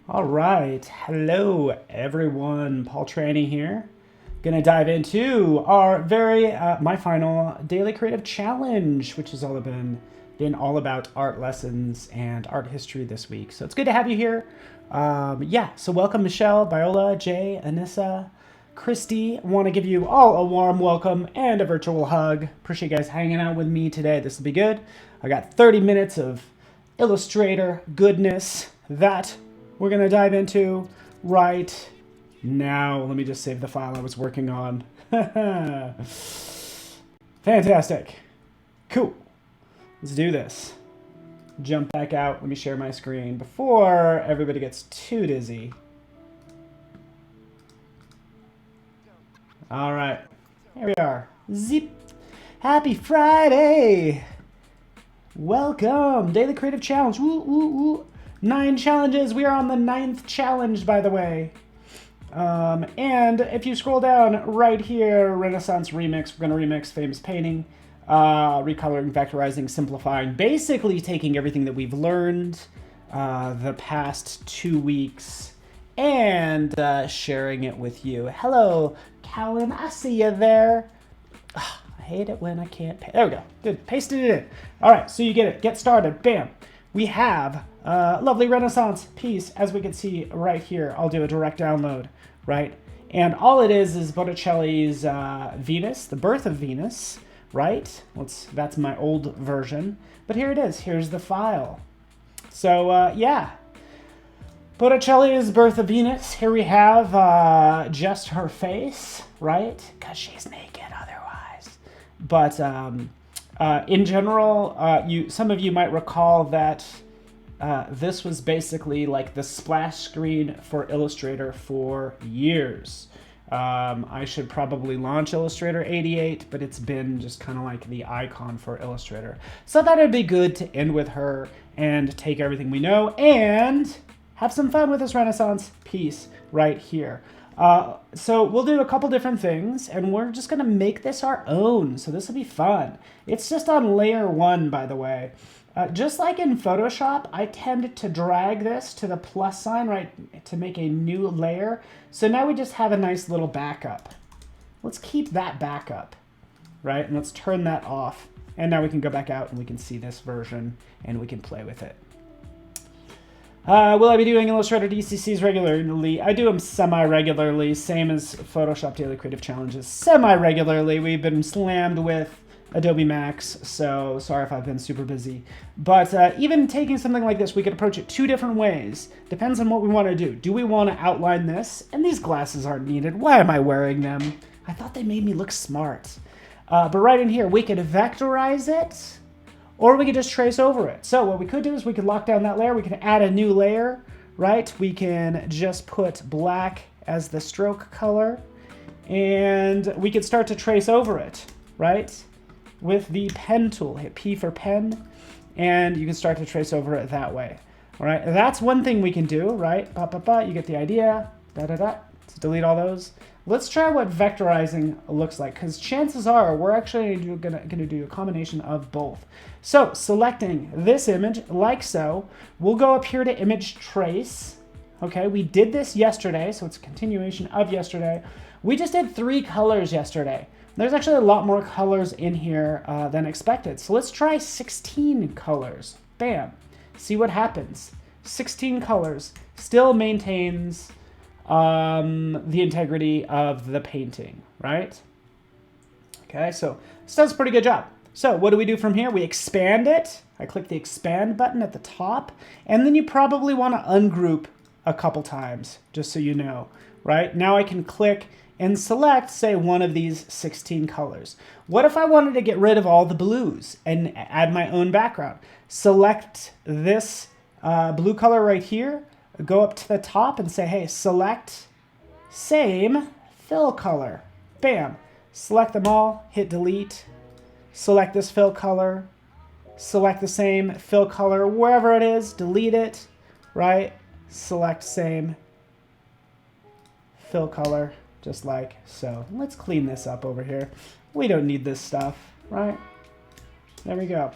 All right, hello everyone. Paul Traney here. Gonna dive into our my final daily creative challenge, which has been all about art lessons and art history this week. So it's good to have you here. So welcome Michelle, Viola, Jay, Anissa, Christy. Want to give you all a warm welcome and a virtual hug. Appreciate you guys hanging out with me today. This will be good. I got 30 minutes of Illustrator goodness that we're going to dive into right now. Let me just save the file I was working on. Fantastic. Cool. Let's do this. Jump back out. Let me share my screen before everybody gets too dizzy. All right. Here we are. Zip. Happy Friday. Welcome. Daily Creative Challenge. Woo, woo, woo. 9 challenges. We are on the 9th challenge, by the way. And if you scroll down right here, Renaissance Remix, we're going to remix famous painting, recoloring, vectorizing, simplifying, basically taking everything that we've learned the past 2 weeks and sharing it with you. Hello, Callan. I see you there. I hate it when I can't paste. There we go. Good. Pasted it in. All right, so you get it. Get started. Bam. We have a lovely Renaissance piece, as we can see right here. I'll do a direct download, right? And all it is Botticelli's Venus, the Birth of Venus, right? That's my old version. But here it is. Here's the file. So, yeah. Botticelli's Birth of Venus. Here we have just her face, right? Because she's naked otherwise. But in general, some of you might recall that this was basically like the splash screen for Illustrator for years. I should probably launch Illustrator 88, but it's been just kind of like the icon for Illustrator. So I thought it'd be good to end with her and take everything we know and have some fun with this Renaissance piece right here. So we'll do a couple different things, and we're just going to make this our own. So this will be fun. It's just on layer 1, by the way. Just like in Photoshop, I tend to drag this to the plus sign, right, to make a new layer. So now we just have a nice little backup. Let's keep that backup, right? And let's turn that off. And now we can go back out and we can see this version and we can play with it. Will I be doing Illustrator DCCs regularly? I do them semi-regularly, same as Photoshop Daily Creative Challenges. Semi-regularly. We've been slammed with Adobe Max, so sorry if I've been super busy. But even taking something like this, we could approach it 2 different ways. Depends on what we want to do. Do we want to outline this? And these glasses aren't needed. Why am I wearing them? I thought they made me look smart. But right in here, we could vectorize it, or we could just trace over it. So what we could do is we could lock down that layer. We can add a new layer, right? We can just put black as the stroke color, and we could start to trace over it, right? With the pen tool, hit P for pen, and you can start to trace over it that way. All right, that's one thing we can do, right? You get the idea. Let's delete all those. Let's try what vectorizing looks like, because chances are we're actually going to do a combination of both. So selecting this image like so, we'll go up here to image trace. Okay, we did this yesterday, so it's a continuation of yesterday. We just did 3 colors yesterday. There's actually a lot more colors in here than expected. So let's try 16 colors. Bam. See what happens. 16 colors still maintains the integrity of the painting, right? Okay, so this does a pretty good job. So what do we do from here? We expand it. I click the expand button at the top, and then you probably want to ungroup a couple times, just so you know, right? Now I can click and select, say, one of these 16 colors. What if I wanted to get rid of all the blues and add my own background? Select this blue color right here, go up to the top and say, hey, select same fill color. Bam. Select them all, hit delete, select this fill color, select the same fill color wherever it is, delete it, right? Select same fill color, just like so. Let's clean this up over here. We don't need this stuff, right? There we go.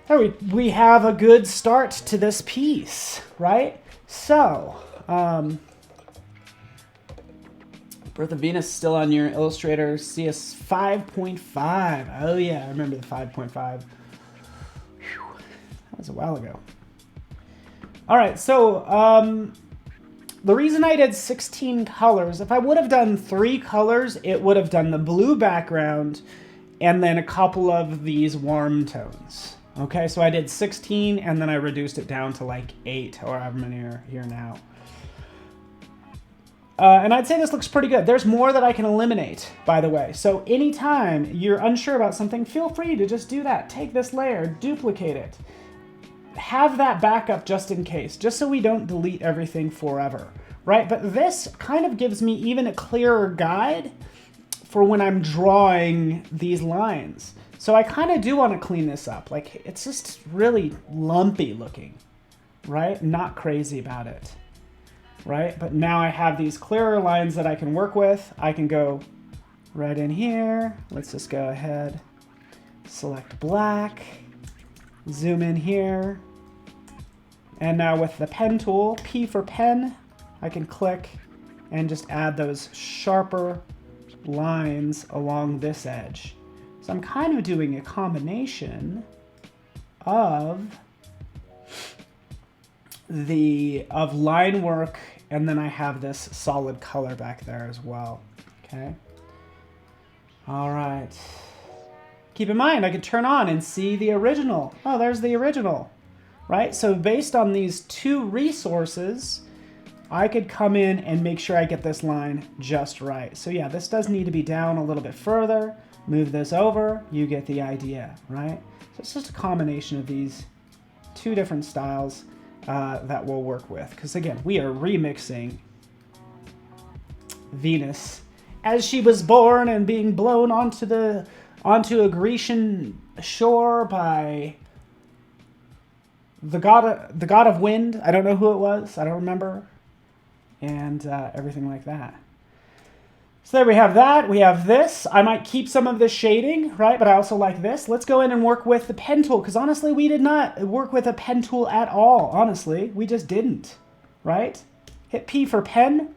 There we have a good start to this piece, right? So, Birth of Venus still on your Illustrator CS 5.5. Oh yeah, I remember the 5.5. That was a while ago. All right, so the reason I did 16 colors, if I would have done 3 colors, it would have done the blue background and then a couple of these warm tones. Okay, so I did 16 and then I reduced it down to like 8 or however many are here now. And I'd say this looks pretty good. There's more that I can eliminate, by the way. So anytime you're unsure about something, feel free to just do that. Take this layer, duplicate it. Have that backup just in case, just so we don't delete everything forever, right? But this kind of gives me even a clearer guide for when I'm drawing these lines. So I kind of do want to clean this up. Like, it's just really lumpy looking, right? Not crazy about it, right? But now I have these clearer lines that I can work with. I can go right in here. Let's just go ahead, select black, zoom in here. And now with the pen tool, P for pen, I can click and just add those sharper lines along this edge. So I'm kind of doing a combination of line work, and then I have this solid color back there as well. Okay. All right. Keep in mind, I could turn on and see the original. Oh, there's the original, right? So based on these 2 resources, I could come in and make sure I get this line just right. So yeah, this does need to be down a little bit further. Move this over, you get the idea, right? So it's just a combination of these 2 different styles that we'll work with. Because again, we are remixing Venus as she was born and being blown onto a Grecian shore by the god of wind. I don't know who it was. I don't remember. And everything like that. So there we have that. We have this. I might keep some of this shading, right? But I also like this. Let's go in and work with the pen tool, because honestly, we did not work with a pen tool at all. Honestly, we just didn't, right? Hit P for pen,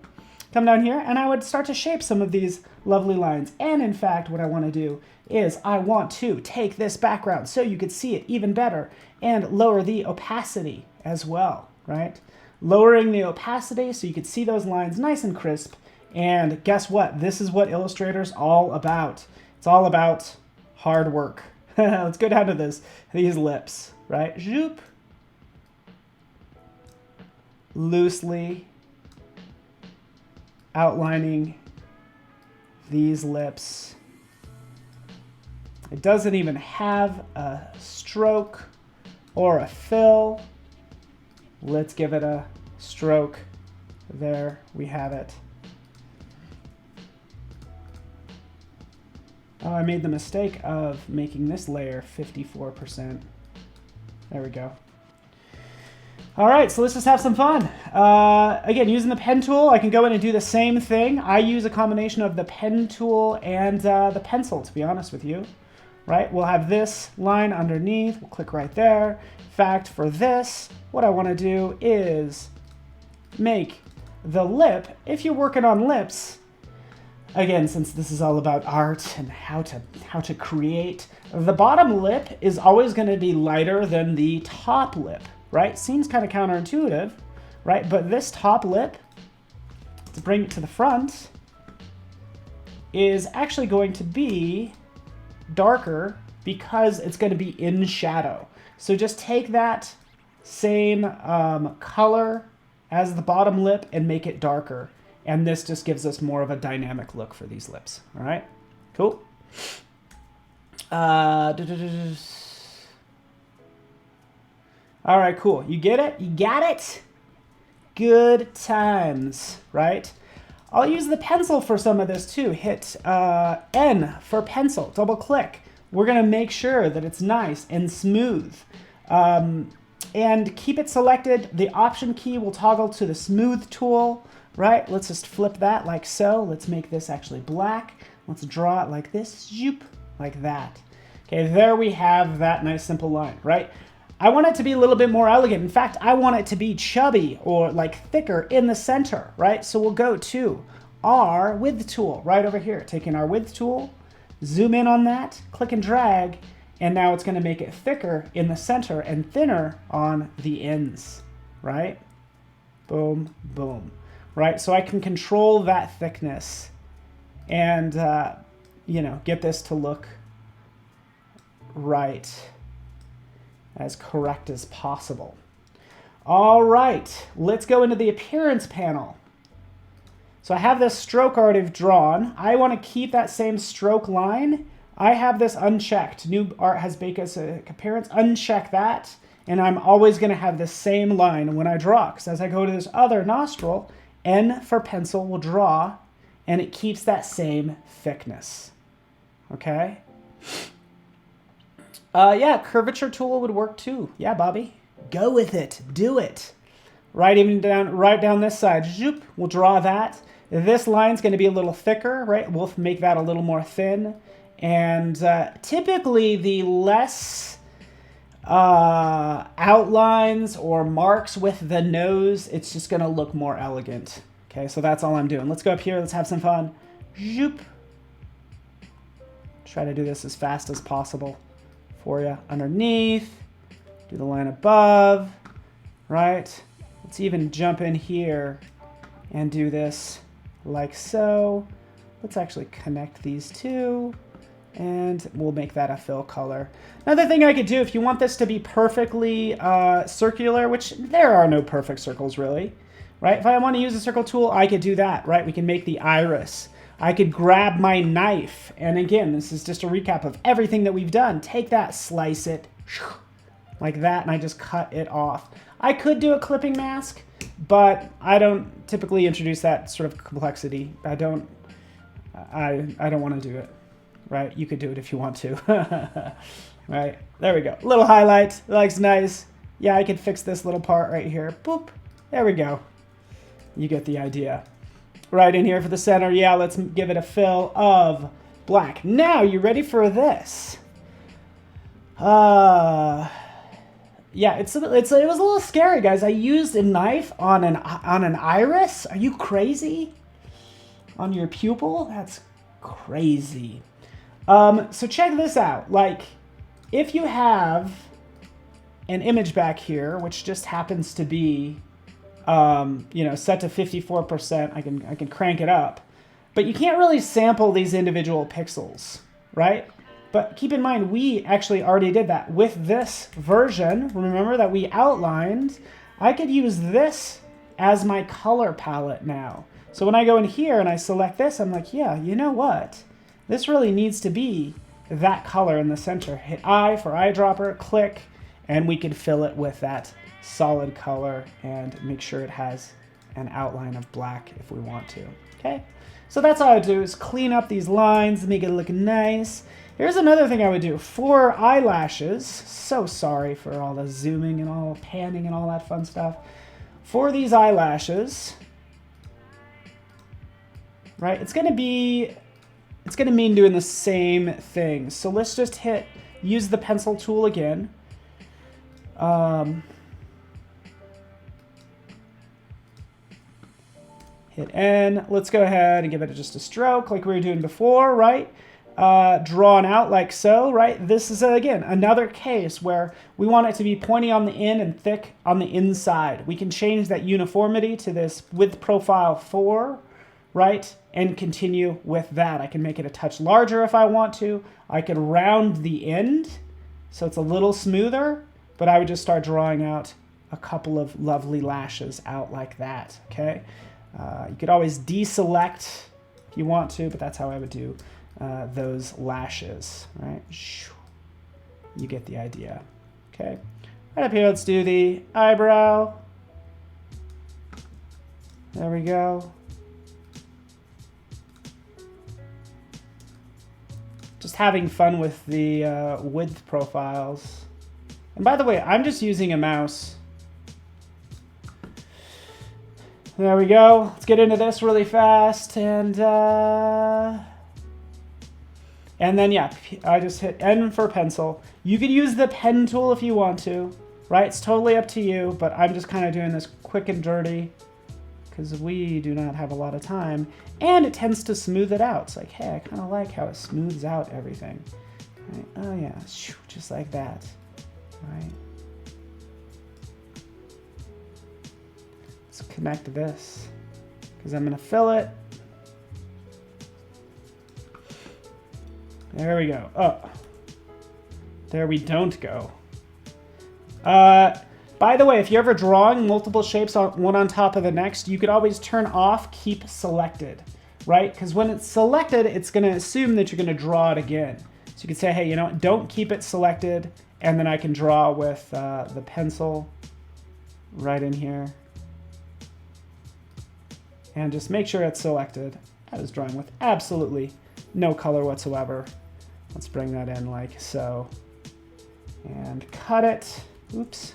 come down here, and I would start to shape some of these lovely lines. And in fact, what I want to do is I want to take this background so you could see it even better and lower the opacity as well, right? Lowering the opacity so you could see those lines nice and crisp. And guess what? This is what Illustrator's all about. It's all about hard work. Let's go down to these lips, right? Zoop. Loosely outlining these lips. It doesn't even have a stroke or a fill. Let's give it a stroke. There we have it. Oh, I made the mistake of making this layer 54%. There we go. All right, so let's just have some fun. Again, using the pen tool, I can go in and do the same thing. I use a combination of the pen tool and the pencil, to be honest with you. Right, we'll have this line underneath. We'll click right there. In fact, for this, what I want to do is make the lip. If you're working on lips, again, since this is all about art and how to create, the bottom lip is always going to be lighter than the top lip, right? Seems kind of counterintuitive, right? But this top lip, to bring it to the front, is actually going to be darker because it's going to be in shadow. So just take that same color as the bottom lip and make it darker. And this just gives us more of a dynamic look for these lips. All right, cool. All right, cool. You get it? You got it? Good times, right? I'll use the pencil for some of this too. Hit N for pencil, double click. We're gonna make sure that it's nice and smooth. And keep it selected. The Option key will toggle to the Smooth tool, right? Let's just flip that like so. Let's make this actually black. Let's draw it like this, zoop, like that. Okay, there we have that nice simple line, right? I want it to be a little bit more elegant. In fact, I want it to be chubby or like thicker in the center, right? So we'll go to our width tool right over here, taking our width tool, zoom in on that, click and drag, and now it's going to make it thicker in the center and thinner on the ends, right? Boom, boom, right? So I can control that thickness and, you know, get this to look right, as correct as possible. All right, let's go into the appearance panel. So I have this stroke already drawn. I want to keep that same stroke line. I have this unchecked. New art has basic appearance. Uncheck that. And I'm always going to have the same line when I draw. Because as I go to this other nostril, N for pencil will draw. And it keeps that same thickness. Okay? Yeah, curvature tool would work too. Yeah, Bobby. Go with it. Do it. Right down this side. Zoop. We'll draw that. This line's going to be a little thicker, right? We'll make that a little more thin. And typically the less outlines or marks with the nose, it's just going to look more elegant. Okay, so that's all I'm doing. Let's go up here. Let's have some fun. Zoop. Try to do this as fast as possible for you. Underneath. Do the line above. Right? Let's even jump in here and do this like so. Let's actually connect these two, and we'll make that a fill color. Another thing I could do, if you want this to be perfectly circular, which there are no perfect circles really, right? If I want to use a circle tool, I could do that, right? We can make the iris. I could grab my knife, and again, this is just a recap of everything that we've done. Take that, slice it, like that, and I just cut it off. I could do a clipping mask, but I don't typically introduce that sort of complexity. I don't want to do it, right? You could do it if you want to. Right, there we go. Little highlight, looks nice. Yeah, I could fix this little part right here. Boop, there we go. You get the idea. Right in here for the center, yeah, let's give it a fill of black. Now, you ready for this? Yeah, it was a little scary, guys. I used a knife on an iris. Are you crazy? On your pupil? That's crazy. So check this out. Like, if you have an image back here, which just happens to be, you know, set to 54%, I can crank it up, but you can't really sample these individual pixels, right? But keep in mind, we actually already did that. With this version, remember that we outlined, I could use this as my color palette now. So when I go in here and I select this, I'm like, yeah, you know what? This really needs to be that color in the center. Hit I for eyedropper, click, and we can fill it with that solid color and make sure it has an outline of black if we want to, okay? So that's all I do is clean up these lines, make it look nice. Here's another thing I would do for eyelashes. So sorry for all the zooming and all panning and all that fun stuff. For these eyelashes, right, it's gonna mean doing the same thing. So let's just use the pencil tool again. Hit N. Let's go ahead and give it just a stroke like we were doing before, right? Drawn out like so, right? This is, again, another case where we want it to be pointy on the end and thick on the inside. We can change that uniformity to this width profile 4, right? And continue with that. I can make it a touch larger if I want to. I could round the end so it's a little smoother, but I would just start drawing out a couple of lovely lashes out like that, okay? You could always deselect if you want to, but that's how I would do those lashes, right? You get the idea, okay? Right up here, let's do the eyebrow. There we go. Just having fun with the width profiles. And by the way, I'm just using a mouse. There we go. Let's get into this really fast. And then, yeah, I just hit N for pencil. You could use the pen tool if you want to. right? It's totally up to you, but I'm just kind of doing this quick and dirty because we do not have a lot of time, and it tends to smooth it out. It's like, hey, I kind of like how it smooths out everything. Right? Oh yeah, just like that, right? Let's connect this because I'm gonna fill it. There we go. Oh, there we don't go. By the way, if you're ever drawing multiple shapes one on top of the next, you could always turn off keep selected, right? Because when it's selected, it's going to assume that you're going to draw it again. So you could say, hey, you know what? Don't keep it selected, and then I can draw with the pencil right in here. And just make sure it's selected. I was drawing with absolutely no color whatsoever. Let's bring that in like so. And cut it. Oops.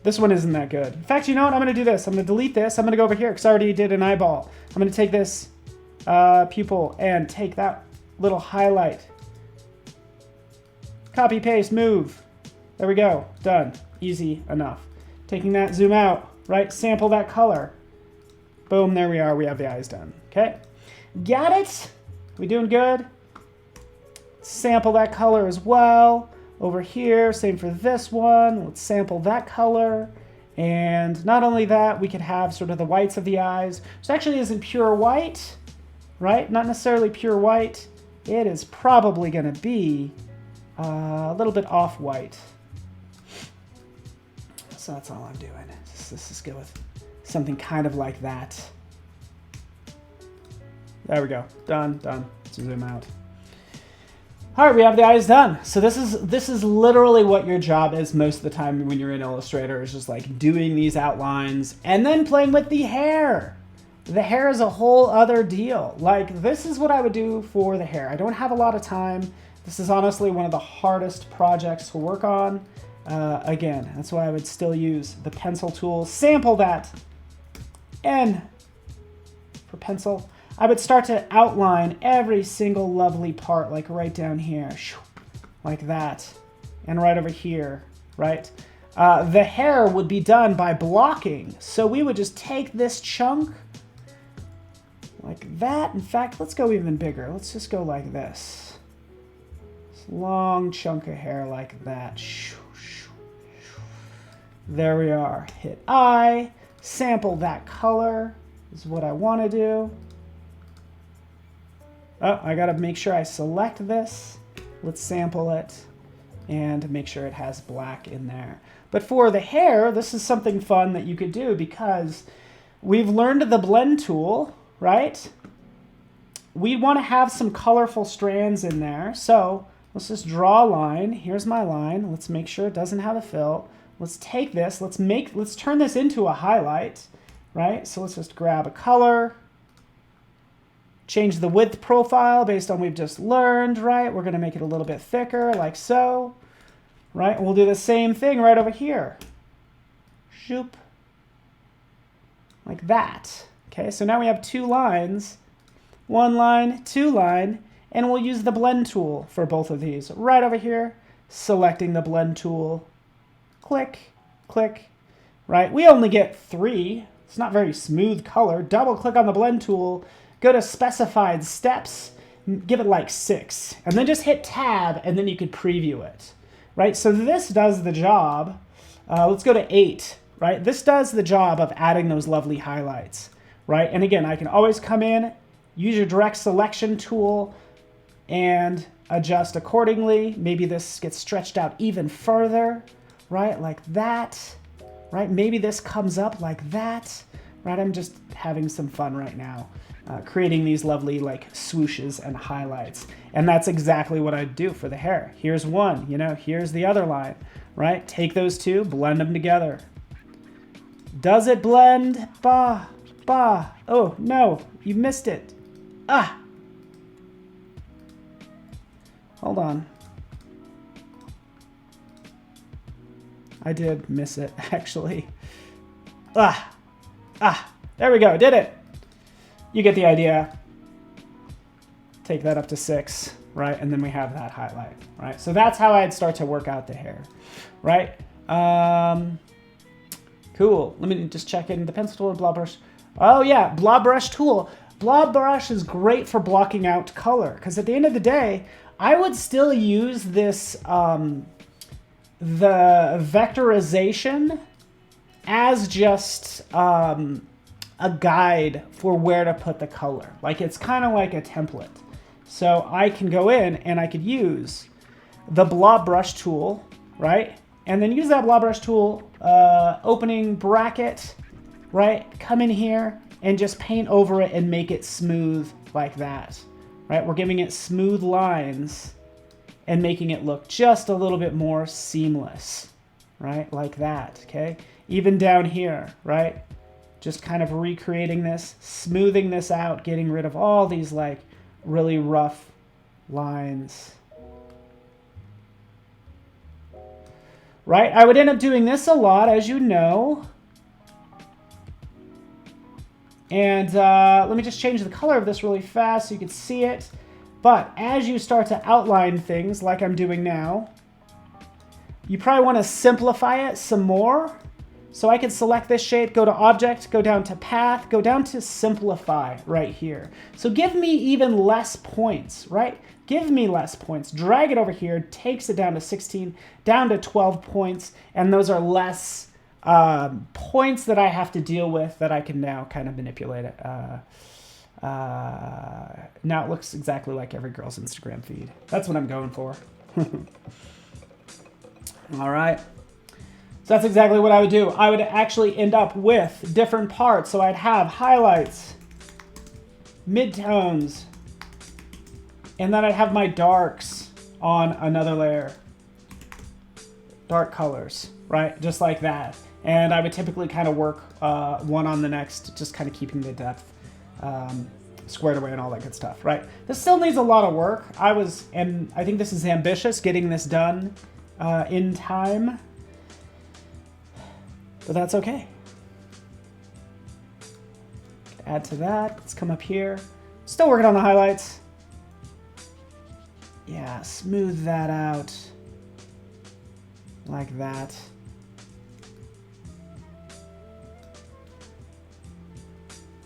This one isn't that good. In fact, you know what? I'm going to do this. I'm going to delete this. I'm going to go over here because I already did an eyeball. I'm going to take this pupil and take that little highlight. Copy, paste, move. There we go. Done. Easy enough. Taking that, zoom out, right? Sample that color. Boom, there we are. We have the eyes done. Okay. Got it? We doing good? Sample that color as well. Over here, same for this one. Let's sample that color. And not only that, we could have sort of the whites of the eyes. Which actually isn't pure white, right? Not necessarily pure white. It is probably going to be a little bit off-white. So that's all I'm doing. Let's just go with something kind of like that. There we go. Done, done. Let's zoom out. All right, we have the eyes done. So this is literally what your job is most of the time when you're in Illustrator, is just like doing these outlines and then playing with the hair. The hair is a whole other deal. Like, this is what I would do for the hair. I don't have a lot of time. This is honestly one of the hardest projects to work on. Again, that's why I would still use the pencil tool. Sample that. N for pencil. I would start to outline every single lovely part, like right down here, like that, and right over here, right? The hair would be done by blocking. So we would just take this chunk like that. In fact, let's go even bigger. Let's just go like this. This long chunk of hair like that. There we are. Hit I, sample that color is what I want to do. Oh, I gotta make sure I select this. Let's sample it and make sure it has black in there. But for the hair, this is something fun that you could do because we've learned the blend tool, right? We want to have some colorful strands in there. So let's just draw a line. Here's my line. Let's make sure it doesn't have a fill. Let's take this. Let's turn this into a highlight, right? So let's just grab a color. Change the width profile based on what we've just learned, right? We're going to make it a little bit thicker, like so, right? And we'll do the same thing right over here. Shoop. Like that. Okay, so now we have two lines. One line, two line, and we'll use the blend tool for both of these. Right over here, selecting the blend tool. Click, click, right? We only get 3. It's not very smooth color. Double click on the blend tool. Go to specified steps, give it like 6, and then just hit tab, and then you could preview it, right? So this does the job. Let's go to 8, right? This does the job of adding those lovely highlights, right? And again, I can always come in, use your direct selection tool, and adjust accordingly. Maybe this gets stretched out even further, right? Like that, right? Maybe this comes up like that, right? I'm just having some fun right now. Creating these lovely like swooshes and highlights. And that's exactly what I'd do for the hair. Here's one, you know, here's the other line, right? Take those two, blend them together. Does it blend? Bah, bah. Oh, no, you missed it. Ah. Hold on. I did miss it, actually. Ah, there we go, did it. You get the idea. Take that up to 6, right? And then we have that highlight, right? So that's how I'd start to work out the hair, right? Cool. Let me just check in the pencil tool and blob brush. Oh yeah, blob brush tool. Blob brush is great for blocking out color, because at the end of the day, I would still use this, the vectorization as just a guide for where to put the color. Like, it's kind of like a template. So I can go in and I could use the blob brush tool, right? And then use that blob brush tool, opening bracket, right? Come in here and just paint over it and make it smooth like that, right? We're giving it smooth lines and making it look just a little bit more seamless, right? Like that, okay? Even down here, right? Just kind of recreating this, smoothing this out, getting rid of all these like really rough lines. Right? I would end up doing this a lot, as you know. And let me just change the color of this really fast so you can see it. But as you start to outline things like I'm doing now, you probably want to simplify it some more. So I can select this shape, go to Object, go down to Path, go down to Simplify right here. So give me even less points, right? Give me less points. Drag it over here, takes it down to 16, down to 12 points, and those are less points that I have to deal with that I can now kind of manipulate it. Now it looks exactly like every girl's Instagram feed. That's what I'm going for. All right. So that's exactly what I would do. I would actually end up with different parts. So I'd have highlights, midtones, and then I'd have my darks on another layer. Dark colors, right? Just like that. And I would typically kind of work one on the next, just kind of keeping the depth squared away and all that good stuff, right? This still needs a lot of work. And I think this is ambitious, getting this done in time. But that's okay. Add to that. Let's come up here. Still working on the highlights. Yeah, smooth that out. Like that.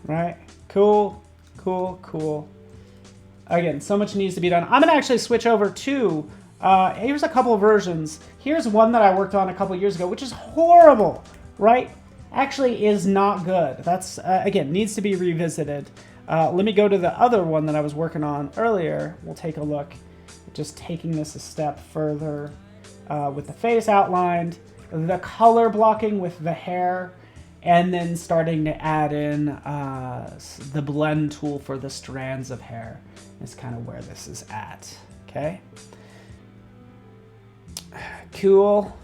Right? Cool, cool, cool. Again, so much needs to be done. I'm gonna actually switch over to, here's a couple of versions. Here's one that I worked on a couple years ago, which is horrible, right? Actually is not good. That's, again, needs to be revisited. Let me go to the other one that I was working on earlier. We'll take a look, just taking this a step further with the face outlined, the color blocking with the hair, and then starting to add in the blend tool for the strands of hair is kind of where this is at, okay? Cool.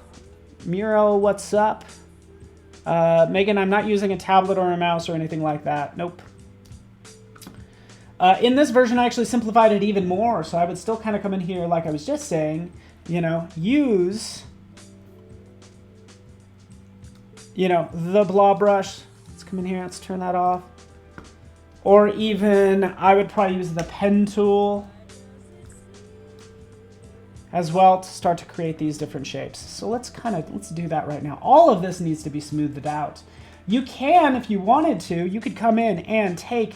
Muro, what's up? Megan, I'm not using a tablet or a mouse or anything like that. Nope. In this version, I actually simplified it even more, so I would still kind of come in here, like I was just saying, you know, use, you know, the blob brush. Let's come in here, let's turn that off. Or even, I would probably use the pen tool as well to start to create these different shapes. So let's do that right now. All of this needs to be smoothed out. You can, if you wanted to, you could come in and take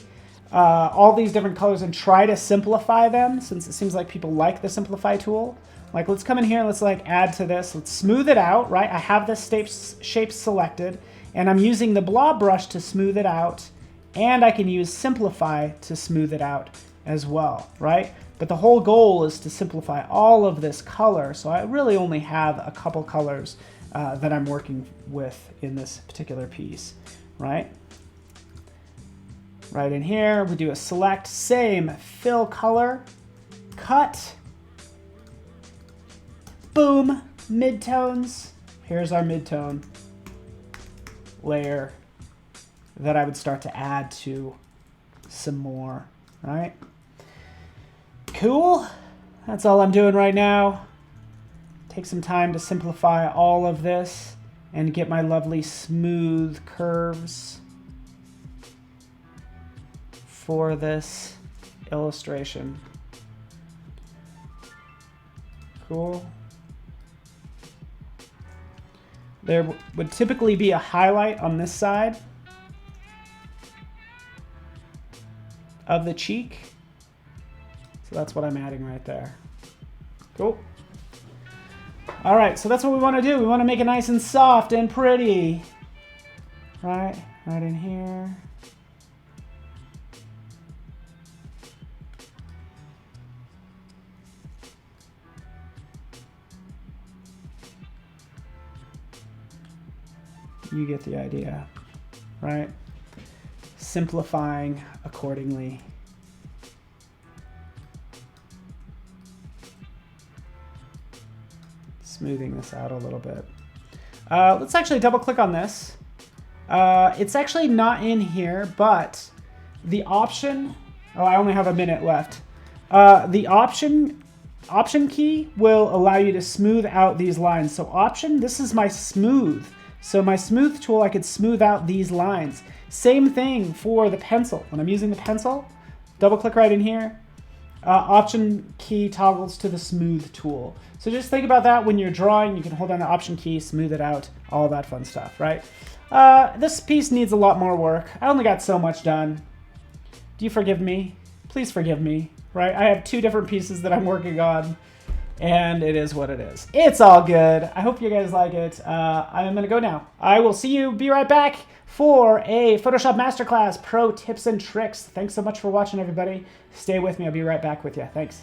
all these different colors and try to simplify them, since it seems like people like the simplify tool. Like, let's come in here and let's like add to this. Let's smooth it out, right? I have this shape selected, and I'm using the blob brush to smooth it out, and I can use simplify to smooth it out as well, right? But the whole goal is to simplify all of this color, so I really only have a couple colors that I'm working with in this particular piece, right? Right in here, we do a select, same, fill color, cut, boom, midtones. Here's our midtone layer that I would start to add to some more, right? Cool. That's all I'm doing right now. Take some time to simplify all of this and get my lovely smooth curves for this illustration. Cool. There would typically be a highlight on this side of the cheek. So that's what I'm adding right there. Cool. All right, so that's what we want to do. We want to make it nice and soft and pretty. Right in here. You get the idea, right? Simplifying accordingly. Smoothing this out a little bit. Let's actually double click on this. It's actually not in here, but the option, oh, I only have a minute left. The option key will allow you to smooth out these lines. So option, this is my smooth. So my smooth tool, I could smooth out these lines. Same thing for the pencil. When I'm using the pencil, double click right in here. Option key toggles to the smooth tool. So just think about that when you're drawing. You can hold down the option key, smooth it out, all that fun stuff, right? This piece needs a lot more work. I only got so much done. Do you forgive me? Please forgive me, right? I have 2 different pieces that I'm working on, and it is what it is. It's all good. I hope you guys like it. I'm gonna go now. I will see you, be right back for a Photoshop Masterclass Pro Tips and Tricks. Thanks so much for watching, everybody. Stay with me, I'll be right back with you. Thanks.